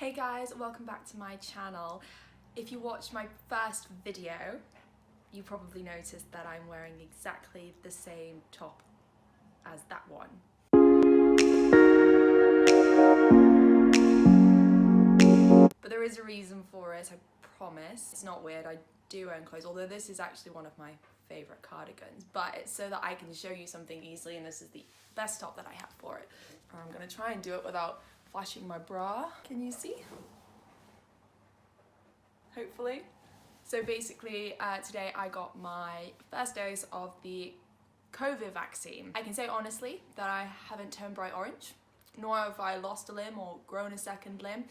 Hey guys, welcome back to my channel. If you watched my first video, you probably noticed that I'm wearing exactly the same top as that one. But there is a reason for it, I promise. It's not weird, I do own clothes, although this is actually one of my favourite cardigans, but it's so that I can show you something easily, and this is the best top that I have for it. I'm gonna try and do it without flashing my bra. Can you see? Hopefully. So basically, today I got my first dose of the COVID vaccine. I can say honestly that I haven't turned bright orange, nor have I lost a limb or grown a second limb,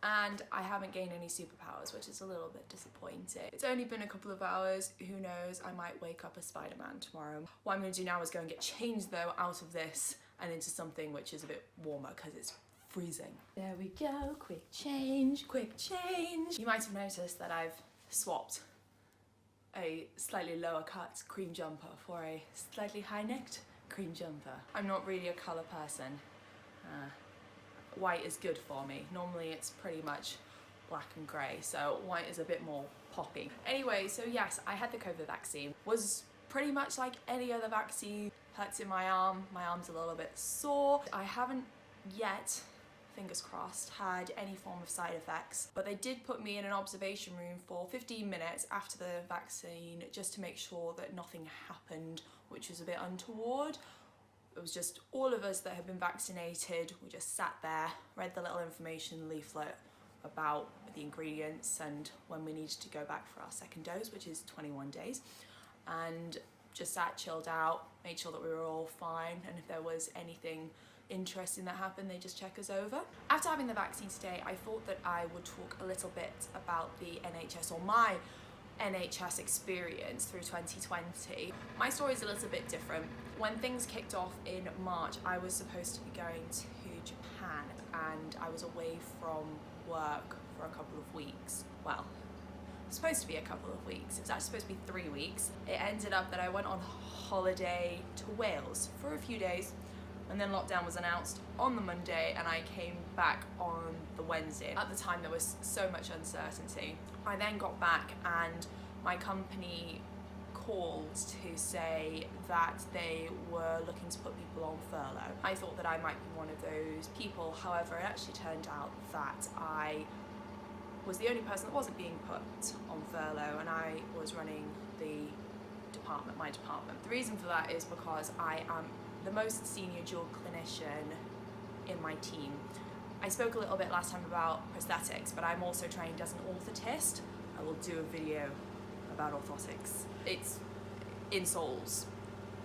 and I haven't gained any superpowers, which is a little bit disappointing. It's only been a couple of hours, who knows, I might wake up as Spider-Man tomorrow. What I'm gonna do now is go and get changed though out of this and into something which is a bit warmer because it's freezing. There we go, quick change, quick change. You might have noticed that I've swapped a slightly lower cut cream jumper for a slightly high necked cream jumper. I'm not really a colour person. White is good for me. Normally it's pretty much black and grey, so white is a bit more poppy. Anyway, so yes, I had the COVID vaccine. Was pretty much like any other vaccine. Hurts in my arm's a little bit sore. I haven't yet, fingers crossed, had any form of side effects, but they did put me in an observation room for 15 minutes after the vaccine just to make sure that nothing happened, which was a bit untoward. It was just all of us that had been vaccinated. We just sat there, read the little information leaflet about the ingredients and when we needed to go back for our second dose, which is 21 days, and just sat, chilled out, made sure that we were all fine, and if there was anything interesting that happened, they just check us over. After having the vaccine today, I thought that I would talk a little bit about the NHS, or my NHS experience through 2020. My story is a little bit different. When things kicked off in March, I was supposed to be going to Japan, and I was away from work for a couple of weeks. Well, supposed to be a couple of weeks. It was actually supposed to be 3 weeks. It ended up that I went on holiday to Wales for a few days, and then lockdown was announced on the Monday, and I came back on the Wednesday. At the time, there was so much uncertainty. I then got back, and my company called to say that they were looking to put people on furlough. I thought that I might be one of those people. However, it actually turned out that I was the only person that wasn't being put on furlough, and I was running my department. The reason for that is because I am the most senior dual clinician in my team. I spoke a little bit last time about prosthetics, but I'm also trained as an orthotist. I will do a video about orthotics. It's insoles,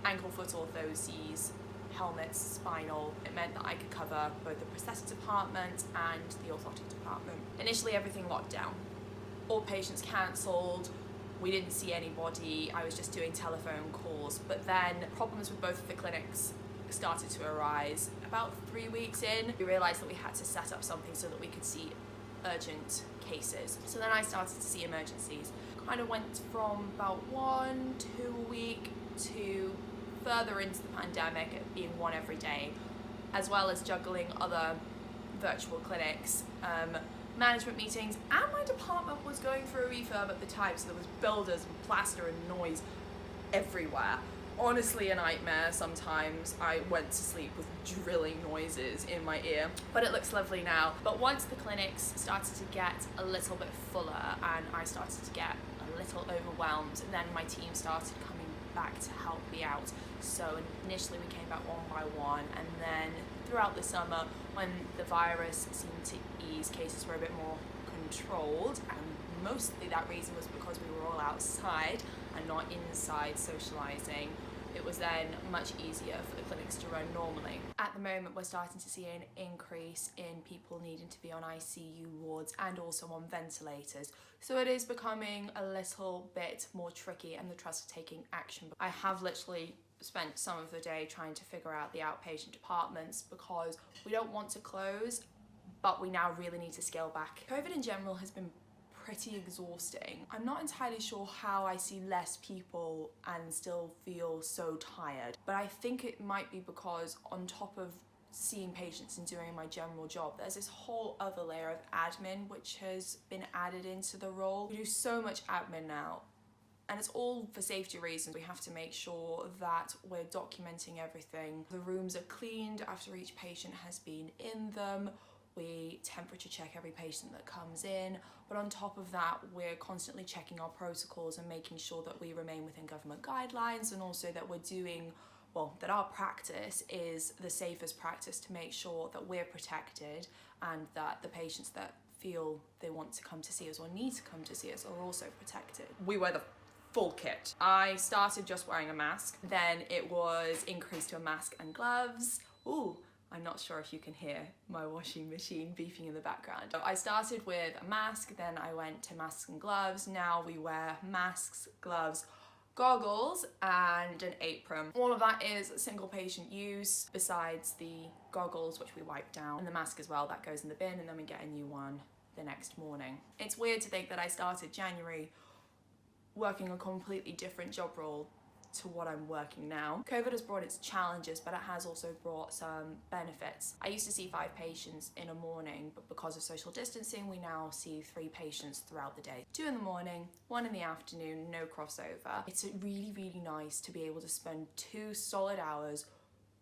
ankle foot orthoses, helmets, spinal. It meant that I could cover both the prosthetic department and the orthotic department. Initially, everything locked down. All patients cancelled. We didn't see anybody. I was just doing telephone calls. But then problems with both of the clinics started to arise. About 3 weeks in, we realised that we had to set up something so that we could see urgent cases. So then I started to see emergencies. Kind of went from about 1, 2 a week to further into the pandemic, it being 1 every day, as well as juggling other virtual clinics, management meetings, and my department was going through a refurb at the time, so there was builders and plaster and noise everywhere. Honestly, a nightmare. Sometimes I went to sleep with drilling noises in my ear, but it looks lovely now. But once the clinics started to get a little bit fuller and I started to get a little overwhelmed, then my team started coming back to help me out. So initially we came back one by one, and then throughout the summer, when the virus seemed to ease, cases were a bit more controlled, and mostly that reason was because we were all outside and not inside socialising. It was then much easier for the clinics to run normally. At the moment, we're starting to see an increase in people needing to be on ICU wards and also on ventilators. So it is becoming a little bit more tricky, and the trust are taking action. I have literally spent some of the day trying to figure out the outpatient departments because we don't want to close, but we now really need to scale back. COVID in general has been pretty exhausting. I'm not entirely sure how I see less people and still feel so tired, but I think it might be because on top of seeing patients and doing my general job, there's this whole other layer of admin which has been added into the role. We do so much admin now, and it's all for safety reasons. We have to make sure that we're documenting everything. The rooms are cleaned after each patient has been in them. We temperature check every patient that comes in, but on top of that, we're constantly checking our protocols and making sure that we remain within government guidelines, and also that we're doing, well, that our practice is the safest practice to make sure that we're protected and that the patients that feel they want to come to see us or need to come to see us are also protected. We wear the full kit. I started just wearing a mask, then it was increased to a mask and gloves. Ooh, I'm not sure if you can hear my washing machine beeping in the background. I started with a mask, then I went to masks and gloves. Now we wear masks, gloves, goggles and an apron. All of that is single patient use, besides the goggles, which we wipe down, and the mask as well, that goes in the bin, and then we get a new one the next morning. It's weird to think that I started January working a completely different job role to what I'm working now. COVID has brought its challenges, but it has also brought some benefits. I used to see 5 patients in a morning, but because of social distancing, we now see 3 patients throughout the day. 2 in the morning, 1 in the afternoon, no crossover. It's really, really nice to be able to spend 2 solid hours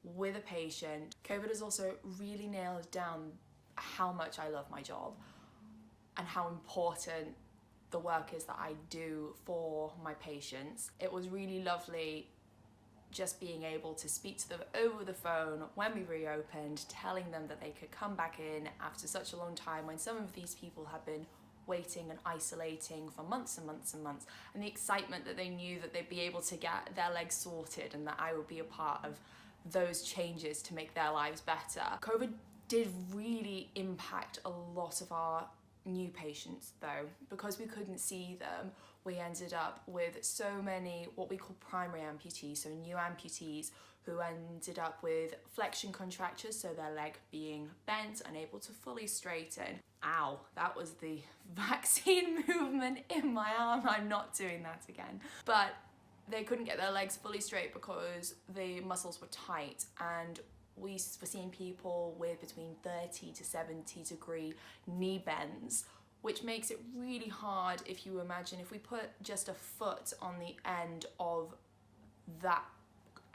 with a patient. COVID has also really nailed down how much I love my job and how important the work is that I do for my patients. It was really lovely just being able to speak to them over the phone when we reopened, telling them that they could come back in after such a long time, when some of these people have been waiting and isolating for months and months and months, and the excitement that they knew that they'd be able to get their legs sorted and that I would be a part of those changes to make their lives better. COVID did really impact a lot of our new patients though. Because we couldn't see them, we ended up with so many what we call primary amputees, so new amputees who ended up with flexion contractures, so their leg being bent, unable to fully straighten. Ow, that was the vaccine movement in my arm. I'm not doing that again. But they couldn't get their legs fully straight because the muscles were tight, and we were seeing people with between 30 to 70 degree knee bends, which makes it really hard. If you imagine, if we put just a foot on the end of that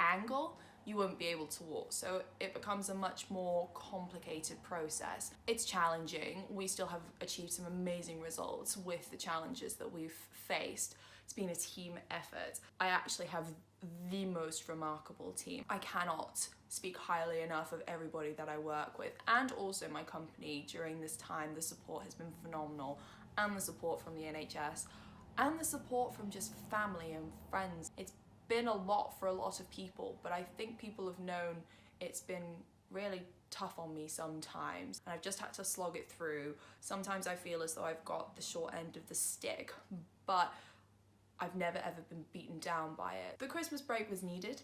angle, you won't be able to walk. So it becomes a much more complicated process. It's challenging. We still have achieved some amazing results with the challenges that we've faced. It's been a team effort. I actually have the most remarkable team. I cannot speak highly enough of everybody that I work with, and also my company during this time. The support has been phenomenal, and the support from the NHS, and the support from just family and friends. It's been a lot for a lot of people, but I think people have known it's been really tough on me sometimes, and I've just had to slog it through. Sometimes I feel as though I've got the short end of the stick, but I've never ever been beaten down by it. The Christmas break was needed.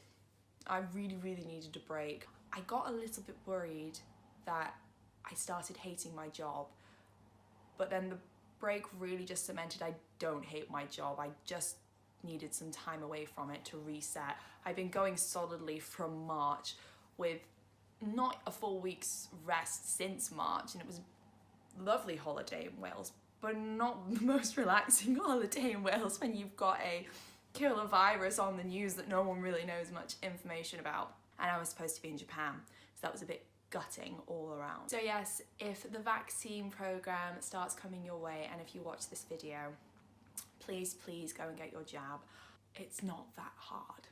I really, really needed a break. I got a little bit worried that I started hating my job, but then the break really just cemented I don't hate my job. I just needed some time away from it to reset. I've been going solidly from March with not a full week's rest since March, and it was a lovely holiday in Wales, but not the most relaxing holiday in Wales when you've got a killer virus on the news that no one really knows much information about. And I was supposed to be in Japan, so that was a bit gutting all around. So yes, if the vaccine program starts coming your way, and if you watch this video, please go and get your jab. It's not that hard.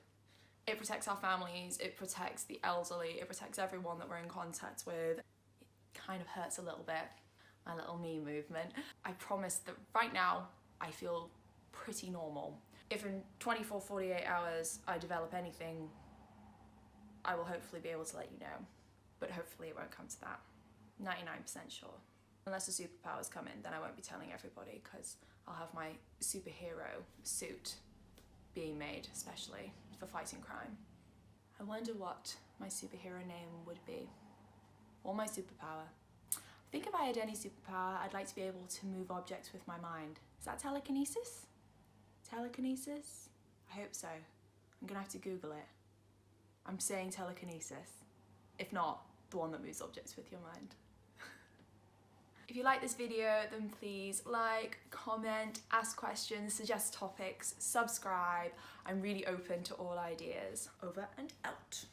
It protects our families, it protects the elderly, it protects everyone that we're in contact with. It kind of hurts a little bit, my little knee movement. I promise that right now I feel pretty normal. If in 24, 48 hours I develop anything, I will hopefully be able to let you know. But hopefully it won't come to that. 99% sure. Unless the superpowers come in, then I won't be telling everybody, because I'll have my superhero suit being made especially for fighting crime. I wonder what my superhero name would be, or my superpower. I think if I had any superpower, I'd like to be able to move objects with my mind. Is that telekinesis? Telekinesis? I hope so. I'm gonna have to Google it. I'm saying telekinesis. If not, the one that moves objects with your mind. If you like this video, then please like, comment, ask questions, suggest topics, subscribe. I'm really open to all ideas. Over and out.